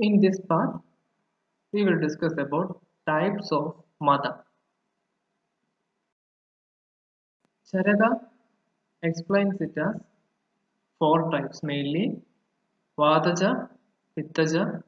In this part, we will discuss about types of mada. Charaka explains it as four types mainly Vadaja, Pittaja,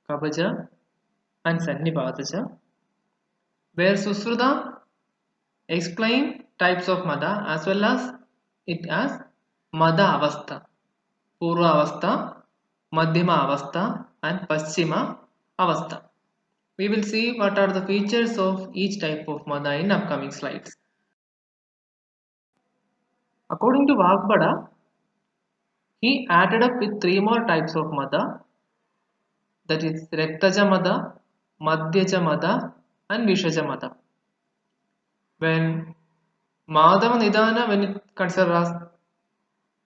Kabaja, and Sannipadaja, where Susruta explain types of mada as well as it as Mada Avastha, Purva Avastha, Madhyama Avastha, and Paschima Avastha. We will see what are the features of each type of mada in upcoming slides. According to Vagbada, he added up with three more types of mada, that is Rektaja mada, Madhyaja mada, and Vishaja mada. When Madhava Nidana, when it considers as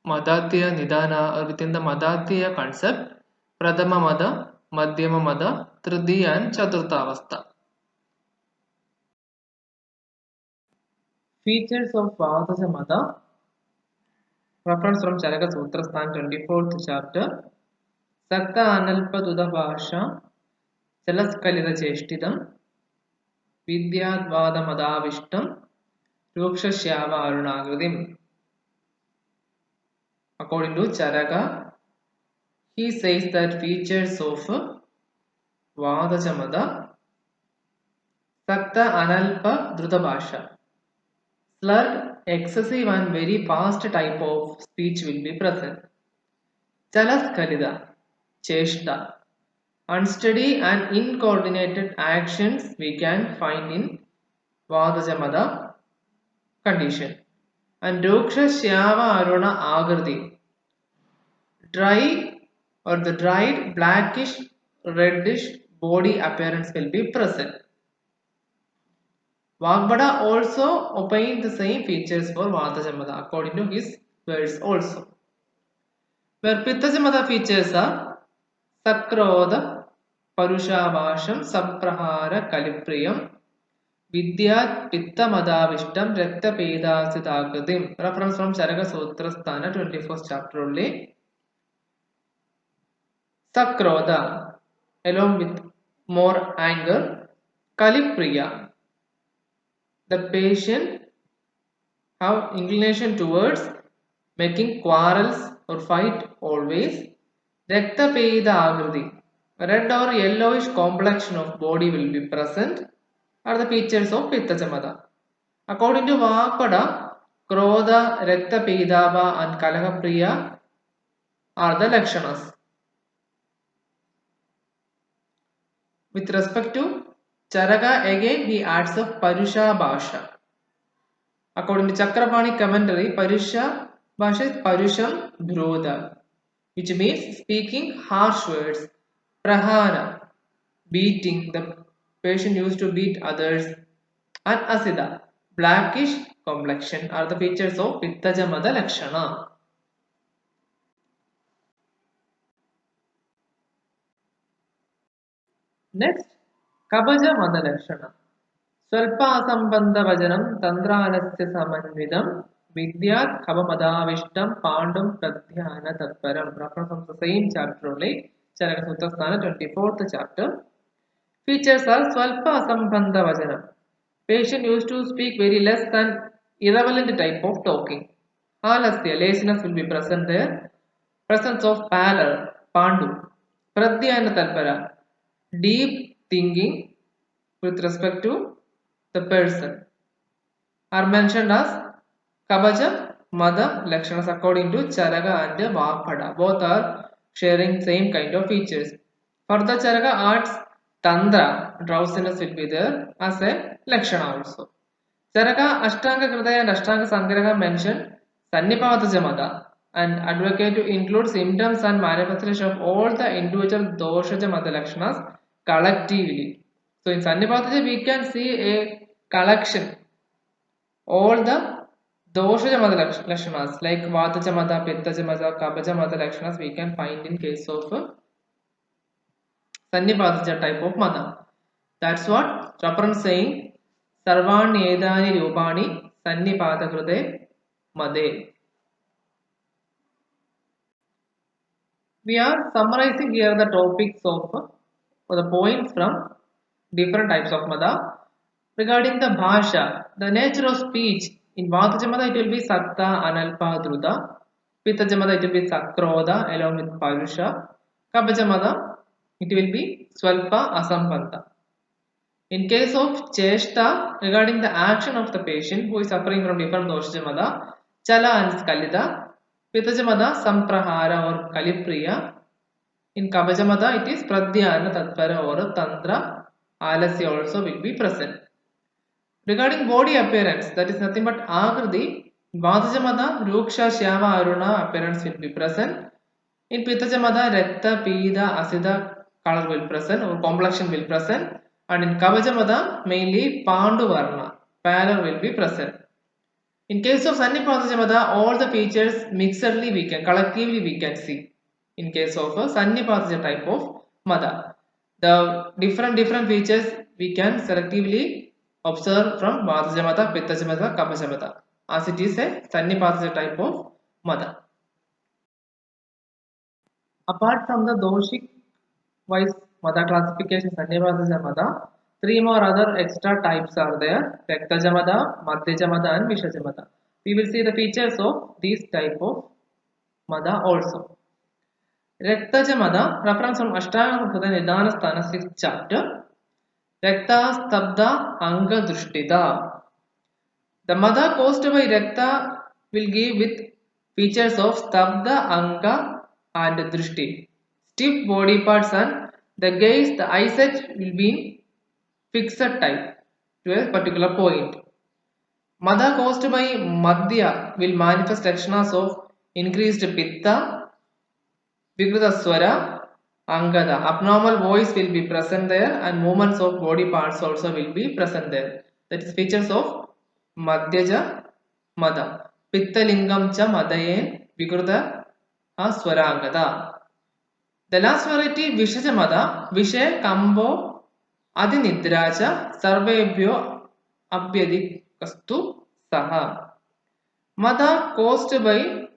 Madhatya Nidana or within the Madhatya concept, Pradama mada, Madhyama mada, Tritiya and Chaturtha avastha. Features of Vadaja mada. Reference from Charaka Sutrasthan 24th chapter. Sakta Analpa Dudabhasha Chalaskalida Cheshtidam Vidyadvada Madavishtam Ruksha Shyava Arunagridim. According to Charaka, he says that features of Vadajamada Sakta Analpa Drudabhasha. Slurred, excessive and very fast type of speech will be present. Chalaskalida Cheshta. Unsteady and incoordinated actions we can find in Vadajamada condition. And Ruksha Shyava Aruna Agriti. Dry or the dried blackish reddish body appearance will be present. Vagbada also obtained the same features for Vadajamada according to his words also. Where Pittajamada features are Sakroda, Parushavasham, Samprahara, Kalipriyam, Vidyat Pitta Madavishtam, Rekta Pedasitakratim. Reference from Charaka Sutrasthana 21st chapter only. Sakroda, along with more anger. Kalipriya, the patient have inclination towards making quarrels or fight always. Rekta Peda Agriti, red or yellowish complexion of body will be present, are the features of Pittajamada. According to Vapada, Krodha, Rekta Pedava, and Kalahapriya are the Lakshanas. With respect to Charaka, again he adds a Parusha Bhasha. According to Chakrapani commentary, Parusha Bhasha is Parusham Brodha, which means speaking harsh words. Prahara, beating, the patient used to beat others. And Asida, blackish complexion are the features of Pittajamada Lakshana. Next, Kabaja Mada Lakshana. Swalpa Asambandha Vajanam Tandranasya Samanvidam Vidyat Kavamadavishtam Pandam Pradhyana Tatparam. Reference from the same chapter only, Charaka Sutrasthana 24th chapter. Features are Swalpa Asambandha Vajanam. Patient used to speak very less than irrelevant type of talking. Alasya, laziness will be present there. Presence of pallor, Pandu. Pradhyana Tatpara, deep thinking with respect to the person are mentioned as Kabaja, Mada, Lakshanas according to Charaka and Vapada. Both are sharing same kind of features. Further, Charaka adds Tandra, drowsiness will be there as a Lakshana also. Charaka, Ashtanga Kridaya and Ashtanga Sangraha mention Sannipadaja Mada and advocate to include symptoms and manifestation of all the individual Doshaja Mada Lakshanas collectively. So in Sannipadaja we can see a collection all the Doshaja Mada Lakshanas like Vataja Mada, Pittaja Mada, Kabaja Mada Lakshanas we can find in case of Sannipadaja type of Mada. That's what Raparan saying Sarvani Edani Rupani Sannipadakrute Made. We are summarizing here the topics of or the points from different types of mada. Regarding the bhasha, the nature of speech, in Vatujamada it will be Satta, Analpa, Druta. Pittajamada it will be Sakroda along with Parusha. Kabajamada it will be Swalpa, Asampanta. In case of Cheshta, regarding the action of the patient who is suffering from different doshajamada, Chala and Skalida. Pittajamada, Samprahara or Kalipriya. In Kabajamada, it is Pradhyana, Tatpara or Tantra. Alasya also will be present. Regarding body appearance, that is nothing but Akriti. In Vadajamada, Ruksha, Shyama, Aruna appearance will be present. In Pittajamada, Rekta, Pida, Asida color will present or complexion will present. And in Kavajamada, mainly Pandu Varna, pallor will be present. In case of Sannipatajamada, all the features mixedly collectively we can see. In case of a Sannipataja type of Mada, the different features we can selectively observe from Vatajamada, Pittajamada, Kapajamada, as it is a Sannipataja type of Mada. Apart from the Doshik wise Mada classification, Sannipataja Mada, 3 more other extra types are there: Rektajamada, Madhyajamada and Vishajamada. We will see the features of these type of Mada also. Rektajamada, reference from Ashtanga Sutta Nidana Sthana 6th chapter. Rekta Stabda Anga Drushtita. The Mada caused by Rekta will give with features of Stabda, Anga and Drushti. Stiff body parts and the gaze, the eyesight will be in fixed type to a particular point. Mada caused by Madhya will manifest lakshanas of increased Pitta, Vikrita Swara, Angada. Abnormal voice will be present there and movements of body parts also will be present there. That is features of Madhyaja Mada. Pitta Lingam cha Madayen Vikrita Swara Angada. The last variety Vishaja Mada, Vishay Kambo Adinidraja Sarvebhyo Abhyadikastu Saha. Mada caused by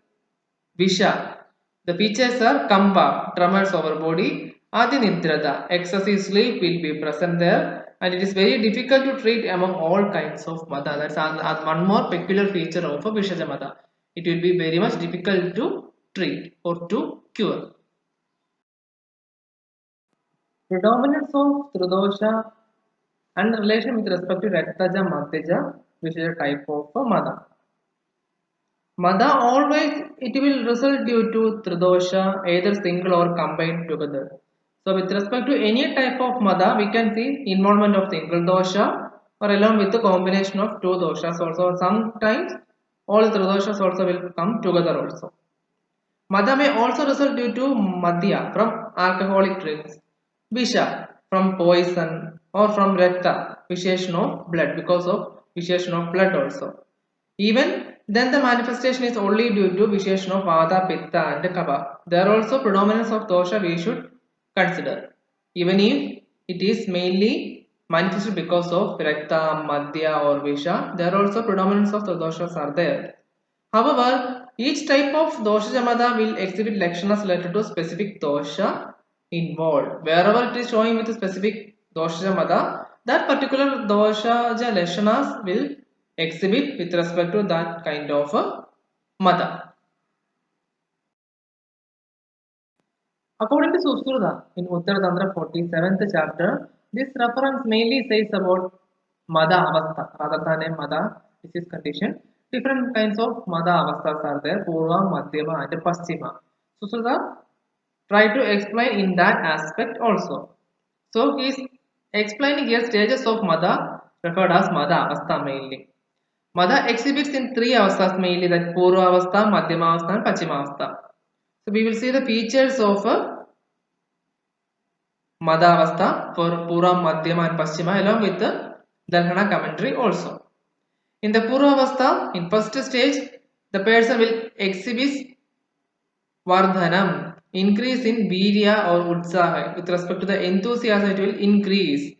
Visha. The features are Kamba, tremors over body. Adinidrada, excessive sleep will be present there, and it is very difficult to treat among all kinds of Mada. That's one more peculiar feature of a Vishaja Mada. It will be very much difficult to treat or to cure. Predominance of Trudosha and relation with respect to Rektaja, Madhyaja, which is a type of Mada. Mada always it will result due to Tridosha, either single or combined together. So with respect to any type of Mada, we can see involvement of single dosha or along with the combination of two doshas also. Sometimes all Tridoshas also will come together also. Mada may also result due to Madhya from alcoholic drinks, Visha from poison or from Rekta, vitiation of blood, because of vitiation of blood also. Even then the manifestation is only due to vitiation of Vata, Pitta and Kapha. There are also predominance of dosha we should consider. Even if it is mainly manifested because of Rekta, Madhya or Visha, there are also predominance of the doshas are there. However, each type of dosha jamada will exhibit lakshanas related to specific dosha involved. Wherever it is showing with a specific dosha jamada, that particular dosha lakshanas will exhibit with respect to that kind of a mada. According to Susruta in Uttara Tantra 47th chapter, this reference mainly says about Mada Avastha rather than a Mada, which is condition. Different kinds of Mada Avasthas are there, Purva, Madhyama and Paschima. Susruta try to explain in that aspect also. So he is explaining here stages of Mada referred as Mada Avastha mainly. Mada exhibits in three avasthas mainly, that Purva Avastha, Madhyama Avastha and Paschima Avastha. So we will see the features of Mada Avastha for Purva, Madhyama and Paschima along with the Dalhana commentary also. In the Purva Avastha, in first stage, the person will exhibit Vardhanam, increase in Virya or Utsaha. With respect to the enthusiasm, it will increase.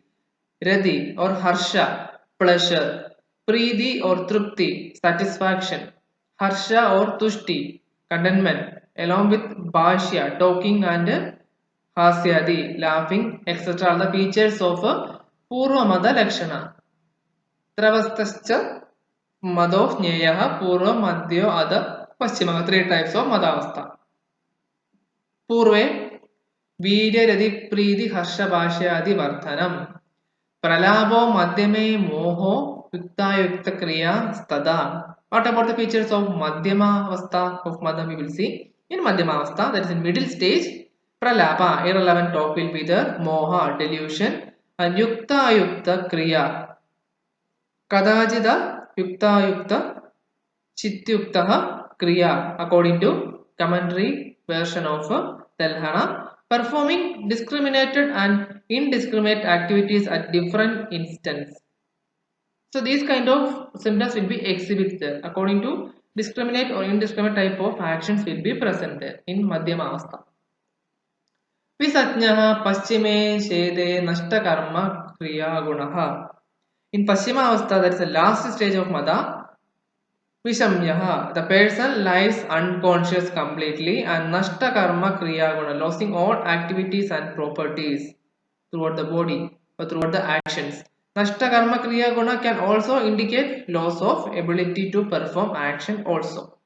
Radhi or Harsha, pleasure. Preeti or Trupti, satisfaction. Harsha or Tushti, contentment. Along with Bhashya, talking and Hasyadi, laughing, etc. are the features of Purva Mada Lakshana. Travastascha Madho Jneyaha Purva Madhyo Ada Paschima. 3 types of Madhavastha. Purve Vidya Pridi Harsha Bhashyadi Vardhanam. Pralabo Madhyame Moho Yukta Yukta Kriya Stada. What about the features of Madhyama Avastha of Madha we will see? In Madhyama Avastha, that is in middle stage, Pralapa, irrelevant talk will be there, Moha, delusion, and Yukta Yukta Kriya. Kadajida Yukta Yukta Chityuktaha Kriya, according to commentary version of Telhana, performing discriminated and indiscriminate activities at different instants. So these kind of symptoms will be exhibited according to discriminate or indiscriminate type of actions will be present there in Madhyama Avastha. Visajnaha Paschime Shede Nashta Karma Kriya Gunaha. In Paschima Avastha, that is the last stage of Mada, Vishamyaha, the person lies unconscious completely, and Nashta Karma Kriya Guna, losing all activities and properties throughout the body or throughout the actions. Nashta Karma Kriya Guna can also indicate loss of ability to perform action also.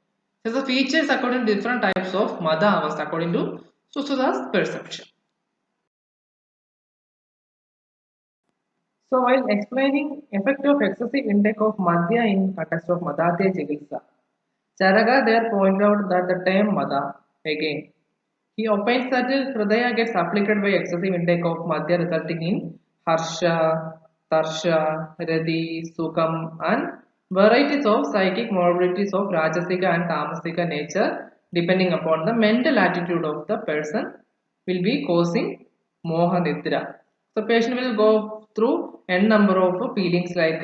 So the features according to different types of Mada Avastha according to Susuta's perception. So while explaining effect of excessive intake of Madhya in context of Madhate Chikitsa, Charaga there pointed out that the term Mada, again, he opines that Hridaya gets afflicted by excessive intake of Madhya resulting in Harsha, Tarsha, Radi, Sukham and varieties of psychic morbidities of Rajasika and Tamasika nature depending upon the mental attitude of the person will be causing Moha Nidra. So patient will go through n number of feelings like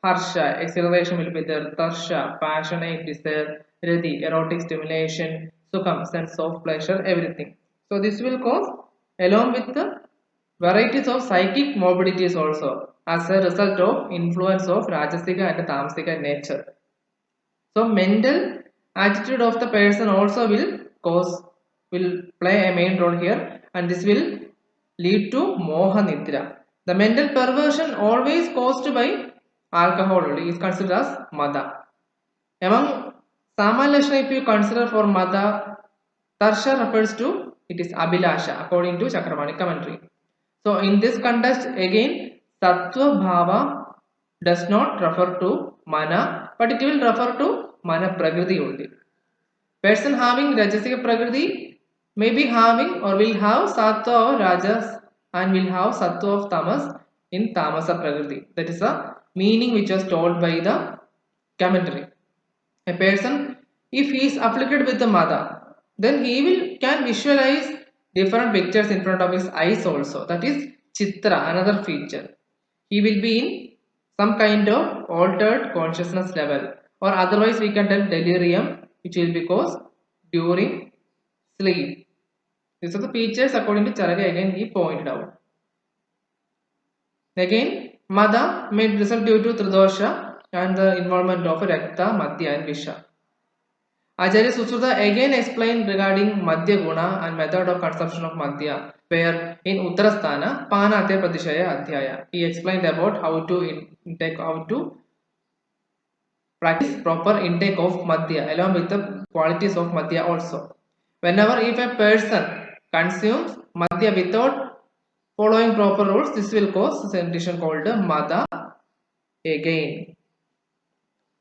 Harsha, exhilaration will be there, Tarsha, passionate desire, Radi, erotic stimulation, Sukham, sense of pleasure, everything. So this will cause along with the varieties of psychic morbidities also as a result of influence of Rajasika and Tamasika nature. So mental attitude of the person also will play a main role here, and this will lead to Moha Nidra. The mental perversion always caused by alcohol only is considered as Mada. Among Samalashna, if you consider for Mada, Tarsha refers to it is Abhilasha according to Chakravani commentary. So in this context again Sattva Bhava does not refer to Mana, but it will refer to Mana Prakriti only. Person having Rajasika Prakriti may be having or will have Sattva or Rajas and will have Sattva of Tamas in Tamasa Prakriti. That is the meaning which was told by the commentary. A person, if he is afflicted with the Mada, then he can visualize different pictures in front of his eyes also. That is Chitra, another feature. He will be in some kind of altered consciousness level, or otherwise we can tell delirium, which will be caused during sleep. These are the features according to Charaka again he pointed out. Again, Mada may result due to Tridosha and the involvement of Rakta, Madhya and Visha. Acharya Sushruta again explained regarding Madhya Guna and method of consumption of Madhya, where in Uttarasthana, Panate Pradishaya Adhyaya, he explained about how to practice proper intake of Madhya along with the qualities of Madhya also. Whenever if a person consumes Madhya without following proper rules, this will cause a condition called Mada again.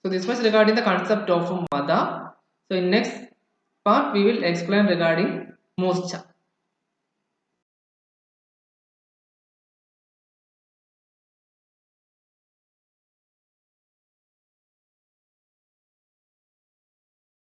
So this was regarding the concept of Mada. So in next part we will explain regarding Moksha.